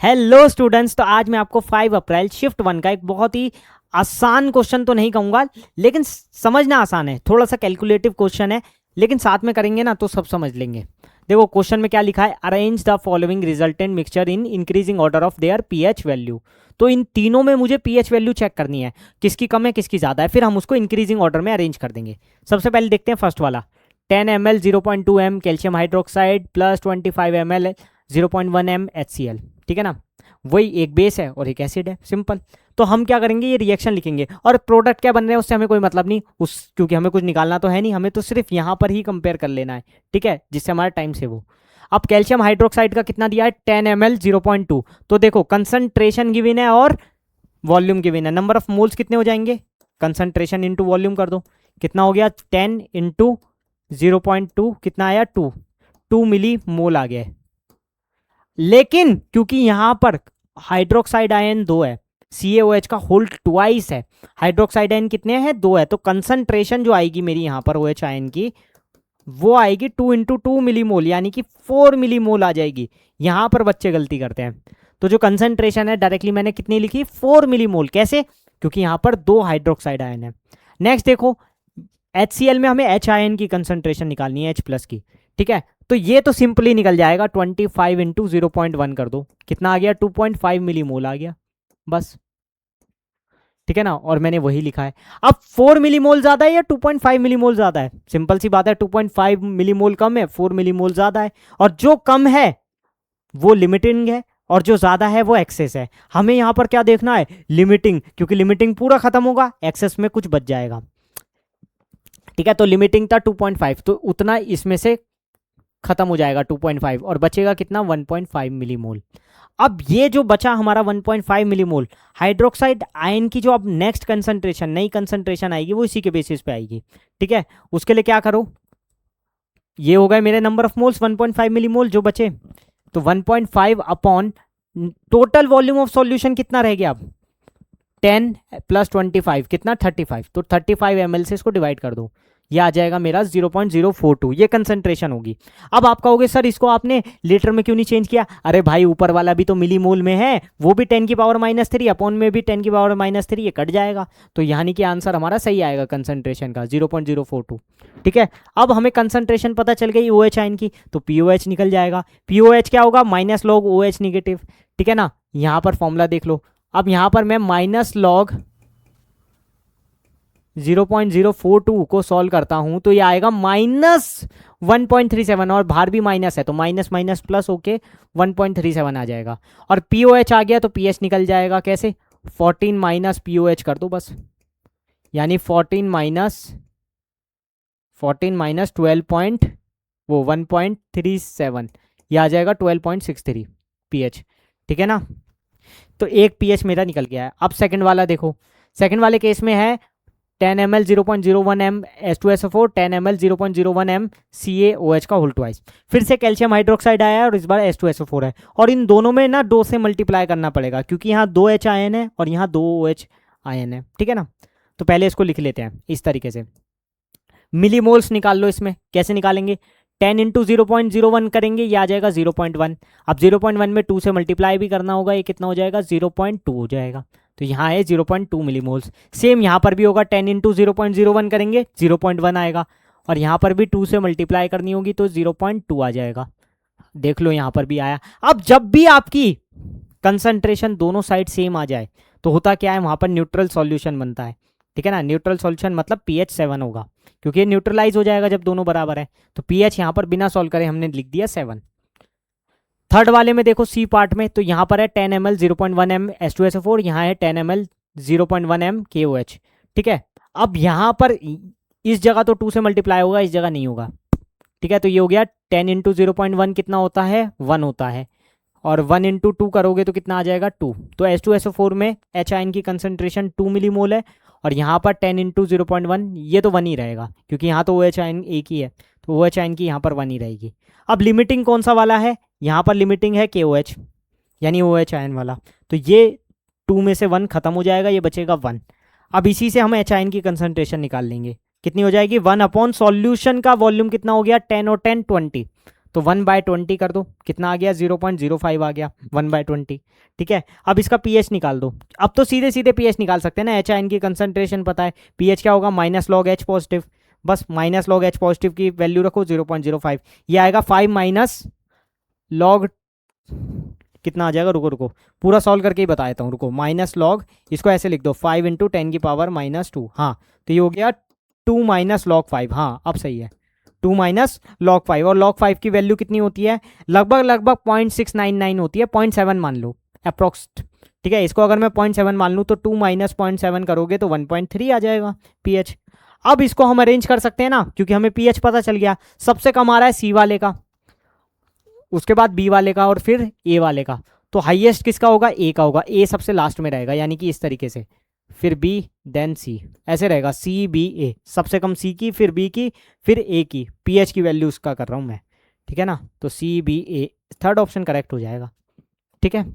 Hello students, तो आज मैं आपको 5 अप्रैल शिफ्ट 1 का एक बहुत ही आसान क्वेश्चन तो नहीं कहूंगा, लेकिन समझना आसान है। थोड़ा सा कैलकुलेटिव क्वेश्चन है, लेकिन साथ में करेंगे ना तो सब समझ लेंगे। देखो क्वेश्चन में क्या लिखा है, arrange the following resultant mixture in increasing order of their pH value. तो इन तीनों में मुझे पीएच वैल्यू चेक करनी है, किसकी कम है किसकी ज़्यादा है, फिर हम उसको इंक्रीजिंग ऑर्डर में अरेंज कर देंगे। सबसे पहले देखते हैं फर्स्ट वाला, 10 ml 0.2 m calcium hydroxide plus 25 ml 0.1 m HCl। ठीक है ना, वही एक बेस है और एक एसिड है, सिंपल। तो हम क्या करेंगे, ये रिएक्शन लिखेंगे और प्रोडक्ट क्या बन रहे हैं उससे हमें कोई मतलब नहीं, क्योंकि हमें कुछ निकालना तो है नहीं, हमें तो सिर्फ यहाँ पर ही कंपेयर कर लेना है। ठीक है, जिससे हमारा टाइम सेव हो। अब कैल्शियम हाइड्रोक्साइड का कितना दिया है, 10 ml 0.2। तो देखो कंसंट्रेशन गिवन है और वॉल्यूम गिवन है। नंबर ऑफ मोल्स कितने हो जाएंगे, कंसंट्रेशन इंटू वॉल्यूम कर दो, कितना हो गया 10 इंटू 0.2 कितना आया 2 मिली मोल आ गया है। लेकिन क्योंकि यहां पर हाइड्रोक्साइड आयन 2 है, CaOH का होल ट्वाइस है, हाइड्रोक्साइड आयन कितने हैं 2 है, तो कंसंट्रेशन जो आएगी मेरी यहां पर OH आयन की वो आएगी 2 इंटू 2 मिलीमोल, यानी कि 4 मिलीमोल आ जाएगी। यहां पर बच्चे गलती करते हैं, तो जो कंसंट्रेशन है डायरेक्टली मैंने कितनी लिखी 4 मिलीमोल। कैसे, क्योंकि यहां पर 2 हाइड्रोक्साइड आयन है। नेक्स्ट देखो, HCl में हमें H आयन की कंसंट्रेशन निकालनी है, H+ की। ठीक है, तो ये तो सिंपली निकल जाएगा, 25 इंटू 0.1 कर दो, कितना आ गया 2.5 मिलीमोल आ गया, बस। ठीक है ना, और मैंने वही लिखा है। अब 4 मिलीमोल ज्यादा है या 2.5 मिलीमोल ज्यादा है, सिंपल सी बात है, 2.5 मिलीमोल कम है, 4 मिलीमोल ज्यादा है, और जो कम है वो लिमिटिंग है और जो ज्यादा है वो एक्सेस है। हमें यहां पर क्या देखना है, लिमिटिंग, क्योंकि लिमिटिंग पूरा खत्म होगा, एक्सेस में कुछ बच जाएगा। ठीक है, तो लिमिटिंग था 2.5, तो उतना इसमें से खत्म हो जाएगा 2.5, और बचेगा कितना 1.5 मिलीमोल। अब ये जो बचा हमारा 1.5 मिलीमोल, हाइड्रोक्साइड आयन की जो अब नेक्स्ट कंसंट्रेशन, नई कंसंट्रेशन आएगी वो इसी के बेसिस पे आएगी। ठीक है, उसके लिए क्या करो, ये हो गए मेरे नंबर ऑफ मोल्स 1.5 मिलीमोल जो बचे, तो 1.5 upon total volume of solution कितना रह गया अब 10 प्लस 25 कितना 35, तो 35 ml से इसको डिवाइड कर दो, ये आ जाएगा मेरा 0.042, ये कंसंट्रेशन होगी। अब आप कहोगे सर इसको आपने लीटर में क्यों नहीं चेंज किया, अरे भाई ऊपर वाला भी तो मिलीमोल में है, वो भी 10 की पावर -3, अपॉन में भी 10 की पावर -3, ये कट जाएगा, तो यानी कि आंसर हमारा सही आएगा कंसंट्रेशन का 0.042। ठीक है, अब हमें कंसंट्रेशन पता चल गई OH आयन की, तो POH निकल जाएगा। POH क्या होगा, माइनस लॉग OH निगेटिव। ठीक है ना, यहाँ पर फॉर्मूला देख लो। अब यहां पर मैं माइनस लॉग 0.042 को सॉल्व करता हूं, तो ये आएगा -1.37, और बाहर भी माइनस है तो माइनस माइनस प्लस होके 1.37 आ जाएगा। और POH आ गया तो PH निकल जाएगा, कैसे 14 माइनस POH कर दो बस, यानी 14 माइनस 1.37, ये आ जाएगा 12.63 pH। ठीक है ना, तो एक pH मेरा निकल गया है। अब सेकंड वाला देखो, सेकंड वाले केस में है 10 ml 0.01 m H2SO4, 10 ml 0.01 m CaOH का होल ट्वाइस। फिर से कैल्शियम हाइड्रोक्साइड आया है और इस बार H2SO4 है, और इन दोनों में ना 2 से मल्टीप्लाई करना पड़ेगा, क्योंकि यहाँ 2 H आयन है और यहाँ 2 OH आयन है। ठीक है ना, तो पहले इसको लिख लेते हैं इस तरीके से। मिलीमोल्स निकाल लो, इसमें कैसे निकालेंगे, 10 इंटू 0.01 करेंगे, ये आ जाएगा 0.1। अब 0.1 में 2 से मल्टीप्लाई भी करना होगा, ये कितना हो जाएगा 0.2 हो जाएगा, तो यहाँ है 0.2 मिलीमोल्स। सेम यहाँ पर भी होगा, 10 इंटू 0.01 करेंगे 0.1 आएगा, और यहाँ पर भी 2 से मल्टीप्लाई करनी होगी तो 0.2 आ जाएगा। देख लो यहाँ पर भी आया। अब जब भी आपकी कंसंट्रेशन दोनों साइड सेम आ जाए तो होता क्या है, वहाँ पर न्यूट्रल सॉल्यूशन बनता है। ठीक है ना, न्यूट्रल सॉल्यूशन मतलब pH 7 होगा, क्योंकि ये न्यूट्रलाइज हो जाएगा जब दोनों बराबर है, तो pH यहाँ पर बिना सॉल्व करे हमने लिख दिया 7। थर्ड वाले में देखो C पार्ट में, तो यहाँ पर है 10 ml 0.1 m H2SO4, यहाँ है 10 ml 0.1 m KOH। ठीक है, अब यहाँ पर इस जगह तो 2 से मल्टीप्लाई होगा, इस जगह नहीं होगा। ठीक है, तो ये हो गया 10 इंटू 0.1 कितना होता है 1 होता है, और 1 इंटू 2 करोगे तो कितना आ जाएगा 2। तो H2SO4 में H आयन की कंसंट्रेशन 2 मिलीमोल है, और यहाँ पर 10 इंटू 0.1 ये तो 1 ही रहेगा, क्योंकि यहाँ तो OH आयन एक ही है, तो OH आयन की यहाँ पर 1 ही रहेगी। अब लिमिटिंग कौन सा वाला है, यहाँ पर लिमिटिंग है KOH, यानी OH आयन वाला, तो ये 2 में से 1 खत्म हो जाएगा, ये बचेगा 1। अब इसी से हम H आयन की कंसंट्रेशन निकाल लेंगे, कितनी हो जाएगी 1 अपॉन सॉल्यूशन का वॉल्यूम कितना हो गया 10 और 10 20, तो 1/20 कर दो, कितना आ गया 0.05 आ गया 1/20। ठीक है, अब इसका pH निकाल दो। अब तो सीधे सीधे pH निकाल सकते हैं ना, एच आयन की कंसंट्रेशन पता है, pH क्या होगा माइनस लॉग एच पॉजिटिव, बस माइनस लॉग एच पॉजिटिव की वैल्यू रखो 0.05, ये आएगा 5 माइनस लॉग, कितना आ जाएगा, रुको रुको पूरा सॉल्व करके ही बता देता हूँ, रुको, माइनस लॉग, इसको ऐसे लिख दो 5 × 10⁻⁻², हाँ तो ये हो गया 2 माइनस लॉग 5, हाँ अब सही है 2 माइनस लॉग 5, और लॉग 5 की वैल्यू कितनी होती है, लगभग लगभग 0.699 होती है, 0.7 मान लो अप्रोक्स। ठीक है, इसको अगर मैं 0.7 मान लूँ तो 2 माइनस 0.7 करोगे तो 1.3 आ जाएगा pH। अब इसको हम अरेंज कर सकते हैं ना, क्योंकि हमें pH पता चल गया, सबसे कम आ रहा है C वाले का, उसके बाद B वाले का, और फिर A वाले का, तो हाईएस्ट किसका होगा, A का होगा, A सबसे लास्ट में रहेगा, यानी कि इस तरीके से, फिर B देन C, ऐसे रहेगा CBA, सबसे कम C की, फिर B की, फिर A की, pH की वैल्यू उसका कर रहा हूँ मैं। ठीक है ना, तो CBA थर्ड ऑप्शन करेक्ट हो जाएगा। ठीक है।